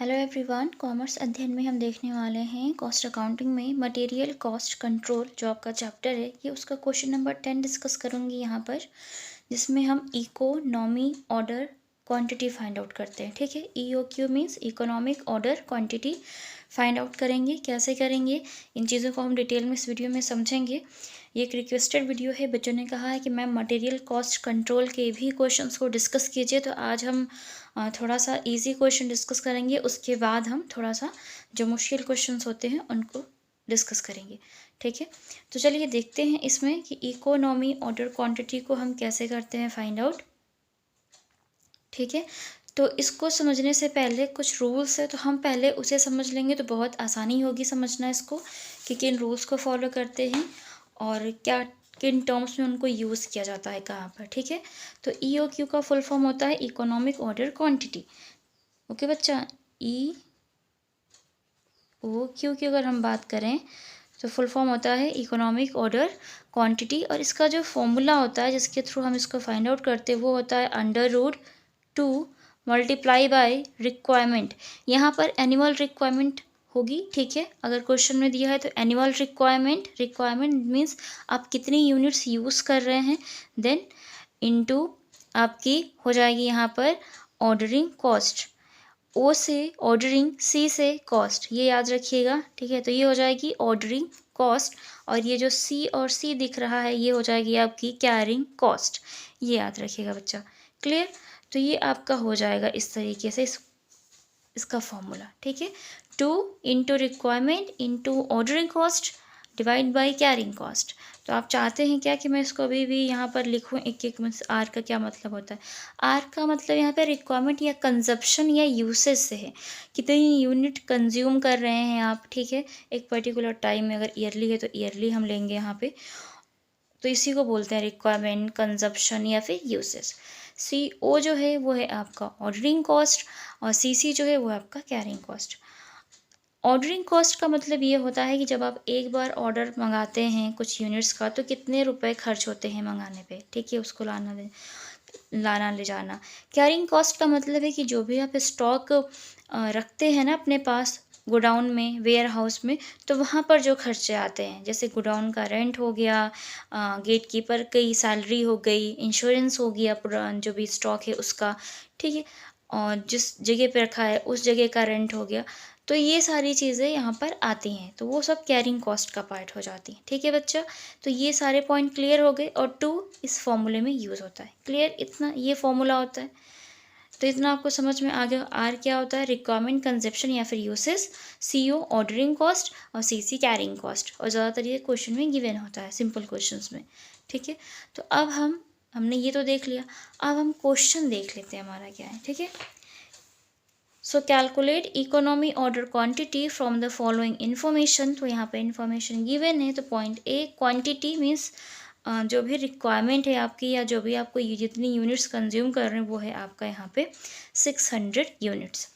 Hello everyone, commerce अध्ययन में हम देखने वाले हैं कॉस्ट अकाउंटिंग में मटेरियल कॉस्ट कंट्रोल जो आपका चैप्टर है। ये उसका क्वेश्चन नंबर 10 डिस्कस करूँगी यहाँ पर, जिसमें हम economy order quantity find out करते हैं। ठीक है, EOQ means economic order quantity find out करेंगे। कैसे करेंगे, इन चीज़ों को हम डिटेल में इस वीडियो में समझेंगे। ये एक रिक्वेस्टेड वीडियो है। बच्चों ने कहा है कि मैम मटेरियल कॉस्ट कंट्रोल के भी क्वेश्चंस को डिस्कस कीजिए, तो आज हम थोड़ा सा इजी क्वेश्चन डिस्कस करेंगे। उसके बाद हम थोड़ा सा जो मुश्किल क्वेश्चंस होते हैं उनको डिस्कस करेंगे। ठीक है, तो चलिए देखते हैं इसमें कि इकोनॉमी ऑर्डर क्वांटिटी को हम कैसे करते हैं फाइंड आउट। ठीक है, तो इसको समझने से पहले कुछ रूल्स है, तो हम पहले उसे समझ लेंगे तो बहुत आसानी होगी समझना इसको कि किन रूल्स को फॉलो करते हैं और क्या किन टर्म्स में उनको यूज़ किया जाता है कहाँ पर। ठीक है, तो EOQ का फुल फॉर्म होता है इकोनॉमिक ऑर्डर क्वांटिटी। ओके बच्चा, EOQ की अगर हम बात करें तो फुल फॉर्म होता है इकोनॉमिक ऑर्डर क्वांटिटी, और इसका जो फॉर्मूला होता है जिसके थ्रू हम इसको फाइंड आउट करते हैं वो होता है √2 मल्टीप्लाई बाय रिक्वायरमेंट। यहाँ पर एनुअल रिक्वायरमेंट होगी। ठीक है, अगर क्वेश्चन में दिया है तो एनुअल रिक्वायरमेंट मीन्स आप कितनी यूनिट्स यूज़ कर रहे हैं, देन इनटू आपकी हो जाएगी यहाँ पर ऑर्डरिंग कॉस्ट। O से ऑर्डरिंग, C से कॉस्ट, ये याद रखिएगा। ठीक है, तो ये हो जाएगी ऑर्डरिंग कॉस्ट, और ये जो C और C दिख रहा है ये हो जाएगी आपकी कैरिंग कॉस्ट। ये याद रखिएगा बच्चा। क्लियर, तो ये आपका हो जाएगा इस तरीके से इसका फॉर्मूला। ठीक है, 2 into requirement into ordering cost divide by carrying cost. तो आप चाहते हैं क्या कि मैं इसको अभी भी यहाँ पर लिखूँ एक एक में। आर का क्या मतलब होता है, आर का मतलब यहाँ पे रिक्वायरमेंट या कंजप्शन या यूसेज से है, कितनी यूनिट कंज्यूम कर रहे हैं आप। ठीक है, एक पर्टिकुलर टाइम में, अगर ईयरली है तो ईयरली हम लेंगे यहाँ पे, तो इसी को बोलते हैं रिक्वायरमेंट, कंजप्शन या फिर यूसेज। CO जो है वो है आपका ऑर्डरिंग कॉस्ट, और CC जो है वो आपका कैरिंग कॉस्ट। ऑर्डरिंग कॉस्ट का मतलब ये होता है कि जब आप एक बार ऑर्डर मंगाते हैं कुछ यूनिट्स का तो कितने रुपए खर्च होते हैं मंगाने पे। ठीक है, उसको लाना ले जाना। कैरिंग कॉस्ट का मतलब है कि जो भी आप स्टॉक रखते हैं ना अपने पास गोडाउन में, वेयर हाउस में, तो वहाँ पर जो खर्चे आते हैं, जैसे गोडाउन का रेंट हो गया, गेट कीपर की सैलरी हो गई, इंश्योरेंस हो गया, जो भी स्टॉक है उसका। ठीक है, और जिस जगह पे रखा है उस जगह का रेंट हो गया, तो ये सारी चीज़ें यहाँ पर आती हैं, तो वो सब कैरिंग कॉस्ट का पार्ट हो जाती हैं। ठीक है बच्चा, तो ये सारे पॉइंट क्लियर हो गए, और 2 इस फॉर्मूले में यूज़ होता है। क्लियर, इतना ये फॉर्मूला होता है, तो इतना आपको समझ में आ गया। आर क्या होता है, रिक्वायरमेंट, कंजप्शन या फिर यूसेस, CO ऑर्डरिंग कॉस्ट, और CC कैरिंग कॉस्ट, और ज़्यादातर ये क्वेश्चन में गिवन होता है सिंपल क्वेश्चंस में। ठीक है, तो अब हमने ये तो देख लिया, अब हम क्वेश्चन देख लेते हैं हमारा क्या है। ठीक है, सो calculate economy order quantity from the following information. तो यहाँ पे इन्फॉर्मेशन गिवन है, तो पॉइंट A क्वांटिटी मीन्स जो भी रिक्वायरमेंट है आपकी, या जो भी आपको ये जितनी यूनिट्स कंज्यूम कर रहे हैं वो है आपका यहाँ पे 600 units.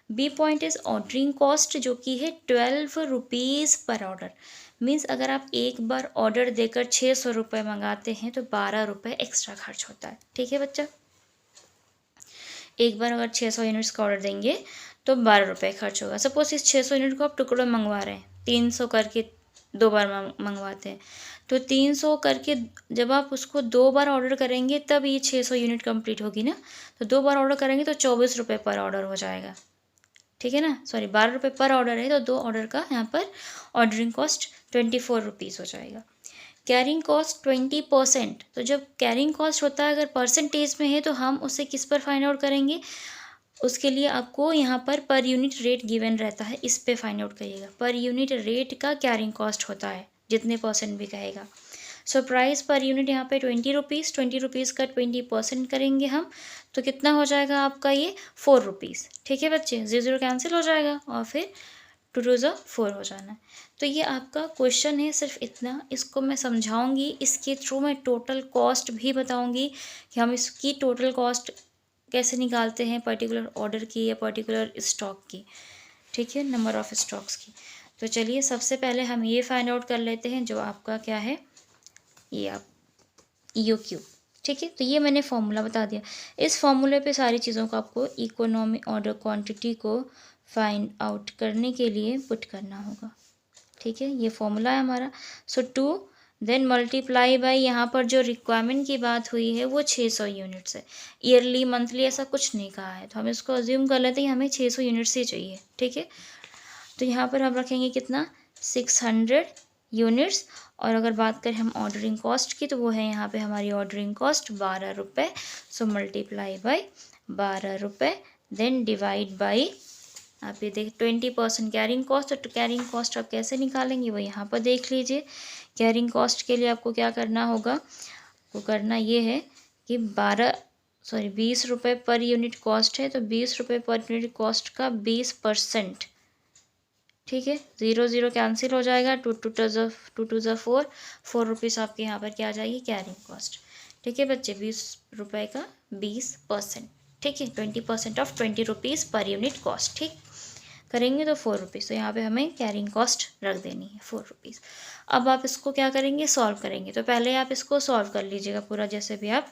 B point is ordering cost, जो कि है 12 रुपीज़ पर ऑर्डर। मीन्स अगर आप एक बार ऑर्डर देकर 600 रुपये मंगाते हैं तो 12 रुपये एक्स्ट्रा खर्च होता है। ठीक है बच्चा, एक बार अगर 600 यूनिट्स का ऑर्डर देंगे तो 12 रुपये खर्च होगा। सपोज इस 600 यूनिट को आप टुकड़ों में मंगवा रहे हैं, 300 करके 2 बार मंगवाते हैं, तो 300 करके जब आप उसको 2 बार ऑर्डर करेंगे तब ये 600 यूनिट कंप्लीट होगी ना, तो 2 बार ऑर्डर करेंगे तो 24 रुपये पर ऑर्डर हो जाएगा। ठीक है ना, सॉरी 12 रुपये पर ऑर्डर है, तो 2 ऑर्डर का यहाँ पर ऑर्डरिंग कॉस्ट 24 रुपीज़ हो जाएगा। कैरिंग कॉस्ट 20%, तो जब कैरिंग कॉस्ट होता है अगर परसेंटेज में है तो हम उसे किस पर फाइंड आउट करेंगे, उसके लिए आपको यहाँ पर यूनिट रेट गिवन रहता है, इस पे फाइंड आउट करिएगा। पर यूनिट रेट का कैरिंग कॉस्ट होता है, जितने परसेंट भी कहेगा। सो प्राइस पर यूनिट यहाँ पे 20 रुपीज़, 20 रुपीज़ का 20% करेंगे हम, तो कितना हो जाएगा आपका ये 4 रुपीज़। ठीक है बच्चे, 0 कैंसिल हो जाएगा और फिर 2 2 ज़ा 4 हो जाना है। तो ये आपका क्वेश्चन है, सिर्फ इतना। इसको मैं समझाऊंगी, इसके थ्रू मैं टोटल कॉस्ट भी बताऊंगी कि हम इसकी टोटल कॉस्ट कैसे निकालते हैं पर्टिकुलर ऑर्डर की या पर्टिकुलर स्टॉक की। ठीक है, नंबर ऑफ़ स्टॉक्स की। तो चलिए सबसे पहले हम ये फाइंड आउट कर लेते हैं जो आपका क्या है, ये आप EOQ। ठीक है। तो ये मैंने फॉर्मूला बता दिया। इस फॉर्मूले पे सारी चीज़ों को आपको इकोनॉमी ऑर्डर क्वांटिटी को फाइंड आउट करने के लिए पुट करना होगा। ठीक है, ये फॉर्मूला है हमारा। सो 2 देन मल्टीप्लाई बाई, यहाँ पर जो रिक्वायरमेंट की बात हुई है वो 600 यूनिट्स है। ईयरली मंथली ऐसा कुछ नहीं कहा है, तो हम इसको अज्यूम कर लेते हैं हमें 600 यूनिट्स ही चाहिए। ठीक है, तो यहाँ पर हम रखेंगे कितना, 600 यूनिट्स। और अगर बात करें हम ऑर्डरिंग कॉस्ट की, तो वो है यहाँ पे हमारी ऑर्डरिंग कॉस्ट 12 रुपये। सो मल्टीप्लाई बाई 12 रुपये, देन डिवाइड बाई, आप ये देख 20% कैरिंग कॉस्ट। तो कैरिंग कॉस्ट आप कैसे निकालेंगे वो यहाँ पर देख लीजिए। कैरिंग कॉस्ट के लिए आपको क्या करना होगा, वो करना ये है कि 20 रुपये पर यूनिट कॉस्ट है, तो 20 रुपये पर यूनिट कॉस्ट का 20%। ठीक है, 0 0 कैंसिल हो जाएगा, 2 2 ज़ा 4 रुपीज़ आपके यहाँ पर क्या आ जाएगी, कैरिंग कॉस्ट। ठीक है बच्चे, 20 रुपये का 20%। ठीक है, 20% of 20 rupees per unit cost. ठीक करेंगे तो 4 रुपीज़, तो यहाँ पे हमें कैरिंग कॉस्ट रख देनी है 4 रुपीज़। अब आप इसको क्या करेंगे, सॉल्व करेंगे। तो पहले आप इसको सॉल्व कर लीजिएगा पूरा, जैसे भी आप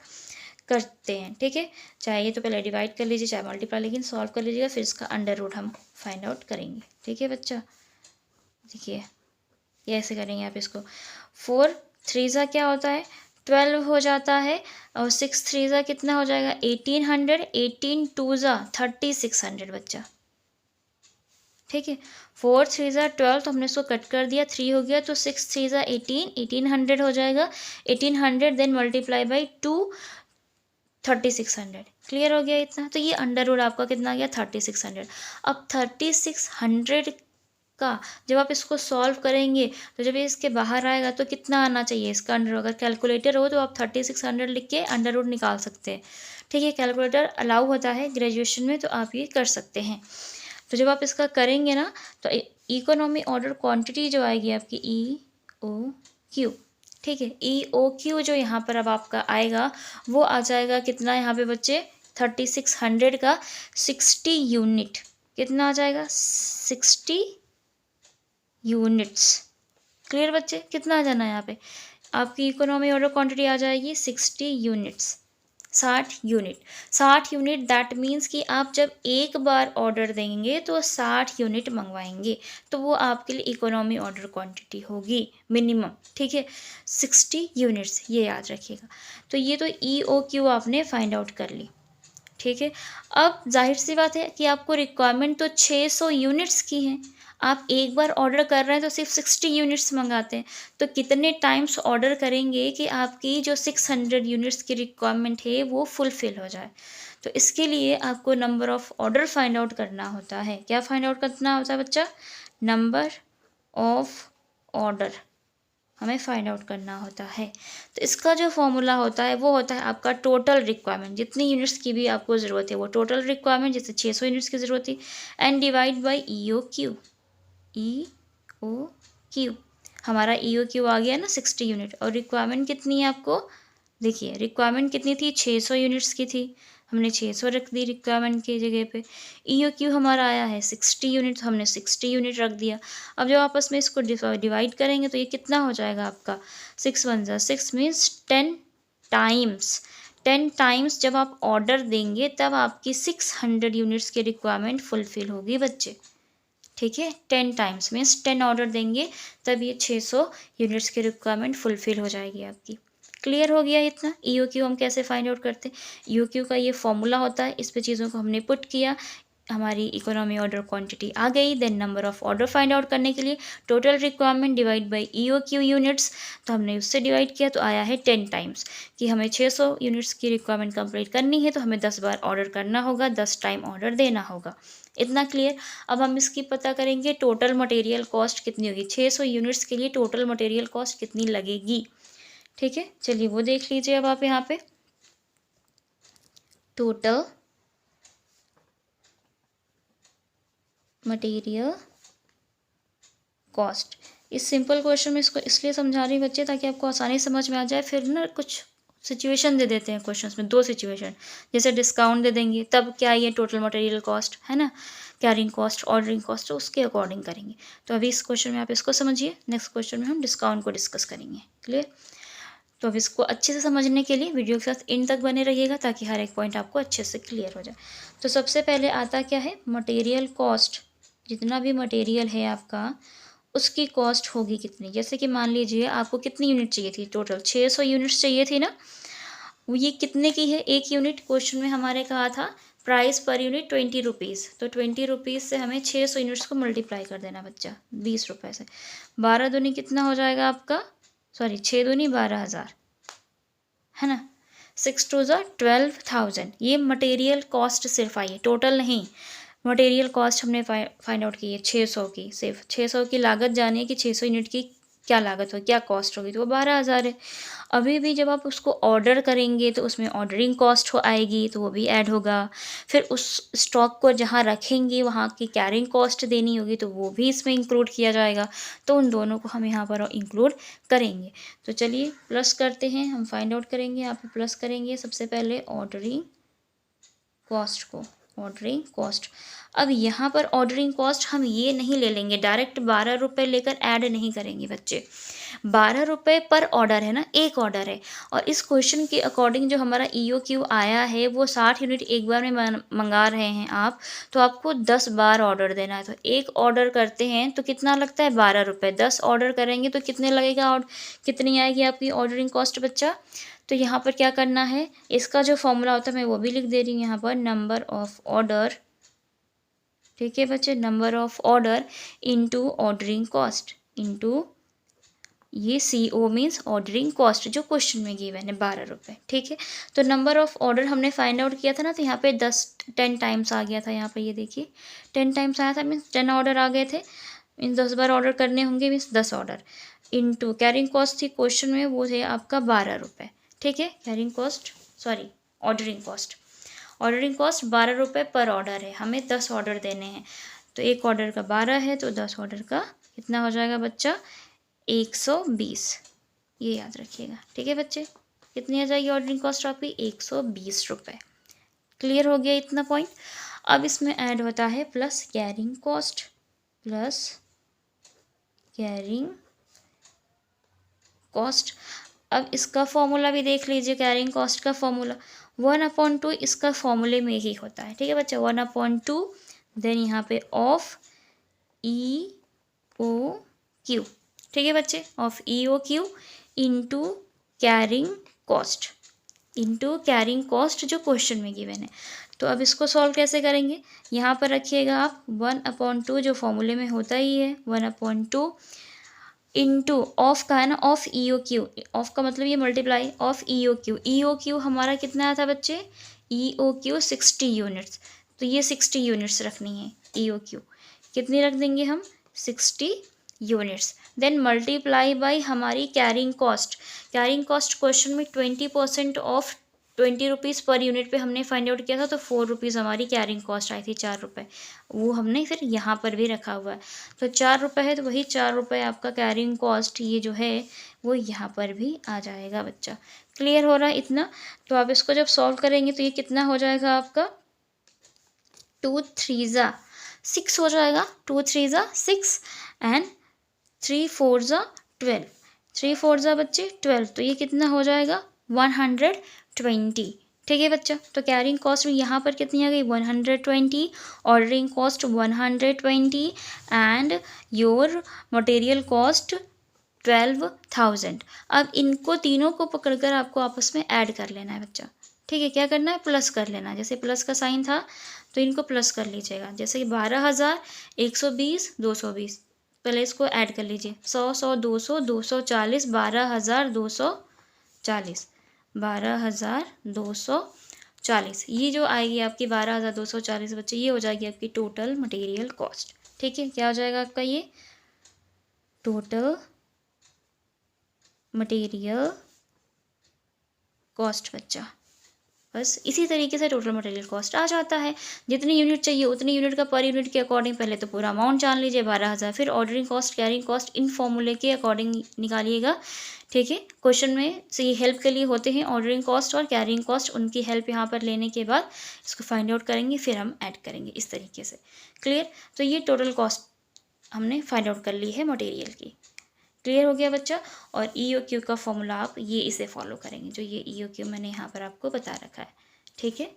करते हैं। ठीक है, चाहे ये तो पहले डिवाइड कर लीजिए चाहे मल्टीप्लाई, लेकिन सॉल्व कर लीजिएगा, फिर इसका अंडर रूट हम फाइंड आउट करेंगे। ठीक है बच्चा, देखिए ये ऐसे करेंगे आप इसको। 4 3 ज़ा क्या होता है, 12 हो जाता है, और 6 3 ज़ा कितना हो जाएगा, 1800, 18 2 ज़ा 3600 बच्चा। ठीक है, 4 3 ज़ा 12, तो हमने इसको कट कर दिया, 3 हो गया, तो 6 3 ज़ा 18, 1800 हो जाएगा। 1800 देन मल्टीप्लाई बाई 2, 3600। क्लियर हो गया इतना। तो ये अंडर रूट आपका कितना आ गया, 3600। अब 3600 का जब आप इसको सॉल्व करेंगे, तो जब ये इसके बाहर आएगा तो कितना आना चाहिए इसका अंडर। अगर कैलकुलेटर हो तो आप 3600 लिख के अंडर रूट निकाल सकते हैं। ठीक है, कैलकुलेटर अलाउ होता है ग्रेजुएशन में, तो आप ये कर सकते हैं। तो जब आप इसका करेंगे ना, तो इकोनॉमी ऑर्डर क्वांटिटी जो आएगी आपकी EOQ। ठीक है, EOQ जो यहाँ पर अब आपका आएगा वो आ जाएगा कितना यहाँ पे बच्चे, 3600 का 60 यूनिट। कितना आ जाएगा, 60 यूनिट्स। क्लियर बच्चे, कितना आ जाना है यहाँ पे, आपकी इकोनॉमी ऑर्डर क्वांटिटी आ जाएगी 60 units, 60 unit. 60 unit that means कि आप जब एक बार ऑर्डर देंगे तो 60 यूनिट मंगवाएंगे, तो वो आपके लिए इकोनॉमी ऑर्डर क्वांटिटी होगी मिनिमम। ठीक है, 60 यूनिट्स, ये याद रखिएगा। तो ये तो EOQ आपने फाइंड आउट कर ली। ठीक है, अब जाहिर सी बात है कि आपको रिक्वायरमेंट तो 600 यूनिट्स की है, आप एक बार ऑर्डर कर रहे हैं तो सिर्फ 60 यूनिट्स मंगाते हैं, तो कितने टाइम्स ऑर्डर करेंगे कि आपकी जो 600 यूनिट्स की रिक्वायरमेंट है वो फुलफ़िल हो जाए। तो इसके लिए आपको number of order find out करना होता है। क्या फाइंड आउट करना होता है बच्चा, नंबर ऑफ़ ऑर्डर हमें फाइंड आउट करना होता है। तो इसका जो फॉर्मूला होता है वो होता है आपका टोटल रिक्वायरमेंट, जितनी यूनिट्स की भी आपको ज़रूरत है वो टोटल रिक्वायरमेंट, जैसे 600 यूनिट्स की ज़रूरत थी, and divide by EOQ। EOQ हमारा EOQ आ गया ना 60 यूनिट, और रिक्वायरमेंट कितनी है आपको, देखिए रिक्वायरमेंट कितनी थी, 600 यूनिट्स की थी, हमने 600 रख दी रिक्वायरमेंट की जगह पे। EOQ हमारा आया है 60 यूनिट, हमने 60 यूनिट रख दिया। अब जब आपस में इसको डिवाइड करेंगे तो ये कितना हो जाएगा आपका, 6 1 ज़ा 6 मीन्स 10 टाइम्स। 10 टाइम्स जब आप ऑर्डर देंगे तब आपकी 600 यूनिट्स की रिक्वायरमेंट फुलफ़िल होगी बच्चे। ठीक है, 10 टाइम्स मीन्स 10 ऑर्डर देंगे तब ये 600 यूनिट्स की रिक्वायरमेंट फुलफ़िल हो जाएगी आपकी। क्लियर हो गया इतना। EOQ हम कैसे फाइंड आउट करते हैं, EOQ का ये फॉर्मूला होता है, इस पे चीज़ों को हमने पुट किया, हमारी इकोनॉमी ऑर्डर क्वांटिटी आ गई। Then number of order find out करने के लिए total requirement divide by EOQ units, तो हमने उससे डिवाइड किया तो आया है 10 टाइम्स, कि हमें 600 यूनिट्स की रिक्वायरमेंट कंप्लीट करनी है तो हमें 10 बार ऑर्डर करना होगा, 10 टाइम ऑर्डर देना होगा। इतना क्लियर। अब हम इसकी पता करेंगे टोटल मटेरियल कॉस्ट कितनी होगी, 600 यूनिट्स के लिए टोटल मटेरियल कॉस्ट कितनी लगेगी। ठीक है, चलिए वो देख लीजिए। अब आप यहाँ पे टोटल मटेरियल कॉस्ट, इस सिंपल क्वेश्चन में इसको इसलिए समझा रही बच्चे ताकि आपको आसानी समझ में आ जाए। फिर ना कुछ सिचुएशन दे देते हैं क्वेश्चंस में, 2 सिचुएशन, जैसे डिस्काउंट दे देंगे तब क्या ये टोटल मटेरियल कॉस्ट है ना, कैरिंग कॉस्ट, ऑर्डरिंग कॉस्ट, तो उसके अकॉर्डिंग करेंगे। तो अभी इस क्वेश्चन में आप इसको समझिए, नेक्स्ट क्वेश्चन में हम डिस्काउंट को डिस्कस करेंगे। क्लियर। तो अब इसको अच्छे से समझने के लिए वीडियो के साथ इन तक बने रहिएगा ताकि हर एक पॉइंट आपको अच्छे से क्लियर हो जाए। तो सबसे पहले आता क्या है, मटेरियल कॉस्ट। जितना भी मटेरियल है आपका उसकी कॉस्ट होगी कितनी। जैसे कि मान लीजिए आपको कितनी यूनिट चाहिए थी, टोटल 600 यूनिट्स चाहिए थी ना। ये कितने की है एक यूनिट, क्वेश्चन में हमारे कहा था प्राइस पर यूनिट 20 रुपीज़। तो 20 रुपीज़ से हमें 600 यूनिट्स को मल्टीप्लाई कर देना बच्चा 20 रुपये से। 12 दूनी कितना हो जाएगा आपका, सॉरी 6 दूनी 12,000 है ना। 6 टू ज़ा 12,000। ये मटेरियल कॉस्ट सिर्फ आई है, टोटल नहीं। मटेरियल कॉस्ट हमने फाइंड आउट की है 600 की, सिर्फ 600 की लागत जानी है कि 600 यूनिट की क्या लागत होगी, क्या कॉस्ट होगी, तो वो 12,000 है। अभी भी जब आप उसको ऑर्डर करेंगे तो उसमें ऑर्डरिंग कॉस्ट आएगी, तो वो भी ऐड होगा। फिर उस स्टॉक को जहाँ रखेंगे वहाँ की कैरिंग कॉस्ट देनी होगी, तो वो भी इसमें इंक्लूड किया जाएगा। तो उन दोनों को हम यहाँ पर इंक्लूड करेंगे। तो चलिए प्लस करते हैं, हम फाइंड आउट करेंगे। यहाँ पे प्लस करेंगे सबसे पहले ऑर्डरिंग कॉस्ट को, ऑर्डरिंग कॉस्ट। अब यहाँ पर ऑर्डरिंग कॉस्ट हम ये नहीं ले लेंगे डायरेक्ट 12 रुपये लेकर ऐड नहीं करेंगे बच्चे। 12 रुपये पर ऑर्डर है ना, एक ऑर्डर है। और इस क्वेश्चन के अकॉर्डिंग जो हमारा EOQ आया है वो 60 यूनिट एक बार में मंगा रहे हैं आप, तो आपको 10 बार ऑर्डर देना है। तो एक ऑर्डर करते हैं तो कितना लगता है 12 रुपये। 10 ऑर्डर करेंगे तो कितने लगेगा और कितनी आएगी आपकी ऑर्डरिंग कॉस्ट बच्चा। तो यहाँ पर क्या करना है, इसका जो फॉर्मूला होता है मैं वो भी लिख दे रही हूँ यहाँ पर, नंबर ऑफ ऑर्डर, ठीक है बच्चे, number of order into ordering cost, into ये CO मीन्स ऑर्डरिंग कॉस्ट जो क्वेश्चन में गिवन है 12 रुपये, ठीक है। तो नंबर ऑफ ऑर्डर हमने फाइंड आउट किया था ना, तो यहाँ पे 10 टाइम्स आ गया था। यहाँ पे ये देखिए 10 टाइम्स आया था, मीन्स 10 ऑर्डर आ गए थे। मीन्स 10 बार ऑर्डर करने होंगे, means 10 order into carrying cost थी क्वेश्चन में, वो थे आपका 12 रुपये, ठीक है। Carrying cost, sorry ordering cost, ordering cost 12 रुपये पर ऑर्डर है, हमें 10 ऑर्डर देने हैं। तो एक ऑर्डर का 12 है, तो 10 ऑर्डर का कितना हो जाएगा बच्चा, 120। ये याद रखिएगा, ठीक है बच्चे। कितनी आ जाएगी ऑर्डरिंग कॉस्ट आपकी, 120 रुपये। क्लियर हो गया इतना पॉइंट। अब इसमें ऐड होता है plus carrying cost, plus carrying cost. अब इसका फॉर्मूला भी देख लीजिए, कैरिंग कॉस्ट का फॉर्मूला 1/2 इसका फॉर्मूले में ही होता है, ठीक है बच्चा। 1/2 देन यहाँ पे ऑफ EOQ, ठीक है बच्चे, of EOQ into carrying cost, into carrying cost जो क्वेश्चन में गिवन है। तो अब इसको सॉल्व कैसे करेंगे, यहाँ पर रखिएगा आप 1/2 जो फॉर्मूले में होता ही है, 1/2 इनटू ऑफ का है ना, ऑफ EOQ, ऑफ का मतलब ये मल्टीप्लाई ऑफ EOQ। EOQ हमारा कितना आया था बच्चे, EOQ 60 यूनिट्स, तो ये 60 यूनिट्स रखनी है। EOQ कितनी रख देंगे हम, 60 यूनिट्स। देन मल्टीप्लाई बाई हमारी carrying cost. Carrying cost question में 20% ऑफ 20 रुपीज़ पर यूनिट पे हमने फाइंड आउट किया था, तो 4 रुपीज़ हमारी कैरिंग कॉस्ट आई थी, 4 रुपये। वो हमने फिर यहाँ पर भी रखा हुआ है, तो 4 रुपये है, तो वही 4 रुपये आपका कैरिंग कॉस्ट ये जो है वो यहाँ पर भी आ जाएगा बच्चा। क्लियर हो रहा है इतना। तो आप इसको जब सॉल्व करेंगे तो ये कितना हो जाएगा आपका, 2 3 ज़ा 6 हो जाएगा, 2 3 ज़ा 6 एंड 3 4 ज़ा 12, 3 4 ज़ा बच्चे 12, तो ये कितना हो जाएगा 120, ठीक है बच्चा। तो कैरिंग कॉस्ट में यहाँ पर कितनी आ गई 120, ordering cost 120 and your material cost 12,000। अब इनको तीनों को पकड़कर आपको आपस में ऐड कर लेना है बच्चा, ठीक है। क्या करना है, प्लस कर लेना है। जैसे प्लस का साइन था तो इनको प्लस कर लीजिएगा, जैसे कि 12,000 120 220, पहले इसको ऐड कर लीजिए, 100 100 200 240, 12,240, 12,240। ये जो आएगी आपकी 12,240 बच्चे, ये हो जाएगी आपकी टोटल मटेरियल कॉस्ट, ठीक है। क्या हो जाएगा आपका ये टोटल मटेरियल कॉस्ट बच्चा। बस इसी तरीके से टोटल मटेरियल कॉस्ट आ जाता है। जितनी यूनिट चाहिए उतनी यूनिट का पर यूनिट के अकॉर्डिंग पहले तो पूरा अमाउंट जान लीजिए 12,000, फिर ordering cost carrying cost in फॉर्मूले के अकॉर्डिंग निकालिएगा, ठीक है। क्वेश्चन में से ये हेल्प के लिए होते हैं ऑर्डरिंग कॉस्ट और कैरिंग कॉस्ट, उनकी हेल्प यहाँ पर लेने के बाद इसको फाइंड आउट करेंगे, फिर हम ऐड करेंगे इस तरीके से। क्लियर। तो ये टोटल कॉस्ट हमने फाइंड आउट कर ली है मटेरियल की, क्लियर हो गया बच्चा। और EOQ का फॉर्मूला आप ये इसे फॉलो करेंगे, जो ये EOQ मैंने यहाँ पर आपको बता रखा है, ठीक है।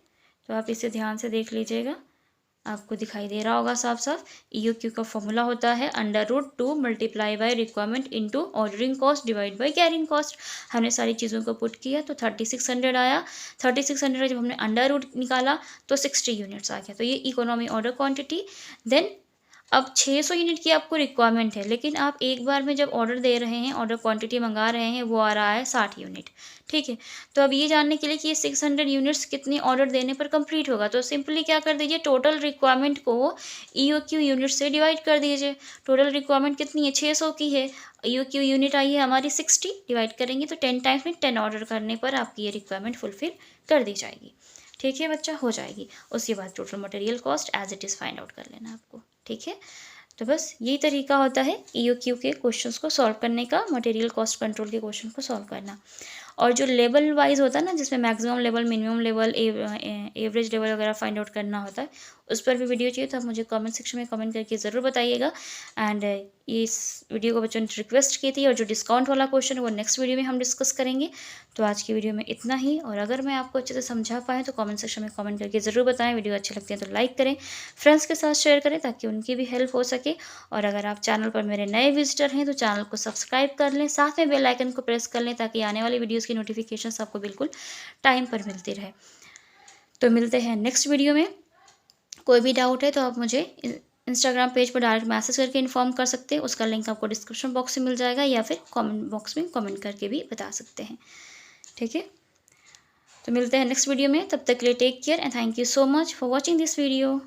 तो आप इसे ध्यान से देख लीजिएगा, आपको दिखाई दे रहा होगा साफ साफ। EOQ का फॉर्मूला होता है √2 multiply by requirement into ordering cost divide by carrying cost. हमने सारी चीज़ों को पुट किया तो 3600 आया। 3600 जब हमने अंडर रूट निकाला तो 60 यूनिट्स आ गया। तो ये इकोनॉमी ऑर्डर क्वांटिटी। देन अब 600 यूनिट की आपको रिक्वायरमेंट है, लेकिन आप एक बार में जब ऑर्डर दे रहे हैं, ऑर्डर क्वांटिटी मंगा रहे हैं, वो आ रहा है 60 यूनिट, ठीक है। तो अब ये जानने के लिए कि ये 600 यूनिट्स कितनी ऑर्डर देने पर कंप्लीट होगा, तो सिंपली क्या कर दीजिए, टोटल रिक्वायरमेंट को EOQ यूनिट से डिवाइड कर दीजिए। टोटल रिक्वायरमेंट कितनी है, 600 की है, EOQ यूनिट आई है हमारी 60, डिवाइड करेंगे तो 10 टाइम्स में 10 ऑर्डर करने पर आपकी ये रिक्वायरमेंट फुलफिल कर दी जाएगी, ठीक है बच्चा, हो जाएगी। उसके बाद total material cost as it is find out कर लेना आपको, ठीक है। तो बस यही तरीका होता है EOQ के क्वेश्चंस को सॉल्व करने का, मटेरियल कॉस्ट कंट्रोल के क्वेश्चन को सॉल्व करना। और जो लेवल वाइज होता है ना, जिसमें maximum level, minimum level, average level वगैरह फाइंड आउट करना होता है, उस पर भी वीडियो चाहिए तो आप मुझे कमेंट सेक्शन में कमेंट करके ज़रूर बताइएगा। एंड इस वीडियो को बच्चों ने रिक्वेस्ट की थी, और जो डिस्काउंट वाला क्वेश्चन है वो नेक्स्ट वीडियो में हम डिस्कस करेंगे। तो आज की वीडियो में इतना ही, और अगर मैं आपको अच्छे से समझा पाए तो कमेंट सेक्शन में कमेंट करके ज़रूर बताएं। वीडियो अच्छे लगते हैं तो लाइक करें, फ्रेंड्स के साथ शेयर करें ताकि उनकी भी हेल्प हो सके। और अगर आप चैनल पर मेरे नए विजिटर हैं तो चैनल को सब्सक्राइब कर लें, साथ में बेल आइकन को प्रेस कर लें ताकि आने वाली वीडियोज़ की नोटिफिकेशंस आपको बिल्कुल टाइम पर मिलती रहे। तो मिलते हैं नेक्स्ट वीडियो में। कोई भी डाउट है तो आप मुझे इंस्टाग्राम पेज पर डायरेक्ट मैसेज करके इन्फॉर्म कर सकते हैं, उसका लिंक आपको डिस्क्रिप्शन बॉक्स में मिल जाएगा, या फिर कमेंट बॉक्स में कमेंट करके भी बता सकते हैं, ठीक है। तो मिलते हैं नेक्स्ट वीडियो में, तब तक के लिए take care and thank you so much for watching this video.